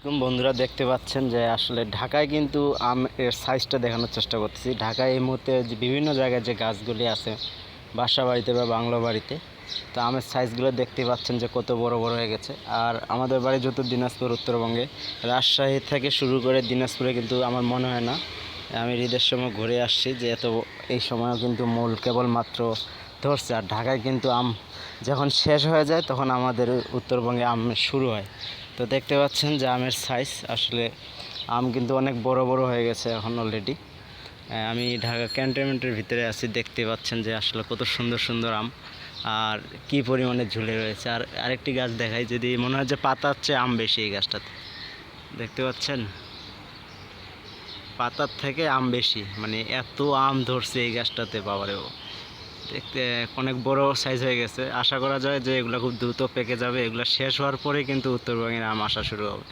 এরকম বন্ধুরা দেখতে পাচ্ছেন যে আসলে ঢাকায় কিন্তু আমের সাইজটা দেখানোর চেষ্টা করতেছি। ঢাকায় এই মুহূর্তে যে বিভিন্ন জায়গায় যে গাছগুলি আছে বাসা বাড়িতে বা বাংলো বাড়িতে, তো আমের সাইজগুলো দেখতে পাচ্ছেন যে কত বড় বড় হয়ে গেছে। আর আমাদের বাড়ি যত দিনাজপুর উত্তরবঙ্গে, রাজশাহী থেকে শুরু করে দিনাজপুরে কিন্তু আমার মনে হয় না আমি ঈদের সময় ঘুরে আসছি যে এত এই সময়ও কিন্তু মূল কেবলমাত্র ধরছে। আর ঢাকায় কিন্তু আম যখন শেষ হয়ে যায় তখন আমাদের উত্তরবঙ্গে আম শুরু হয়। তো দেখতে পাচ্ছেন যে আমের সাইজ আসলে আম কিন্তু অনেক বড় বড় হয়ে গেছে এখন অলরেডি। আমি ঢাকা ক্যান্টনমেন্টের ভিতরে আছি, দেখতে পাচ্ছেন যে আসলে কত সুন্দর সুন্দর আম আর কি পরিমাণে ঝুলে রয়েছে। আর আরেকটি গাছ দেখাই, যদি মনে হয় যে পাতার চেয়ে আম বেশি এই গাছটাতে, দেখতে পাচ্ছেন পাতার থেকে আম বেশি, মানে এত আম ধরছে এই গাছটাতে, বাবারেও দেখতে অনেক বড় সাইজ হয়ে গেছে। আশা করা যায় যে এগুলো খুব দ্রুত পেকে যাবে, এগুলো শেষ হওয়ার পরে কিন্তু উত্তরবঙ্গের আম আসা শুরু হবে।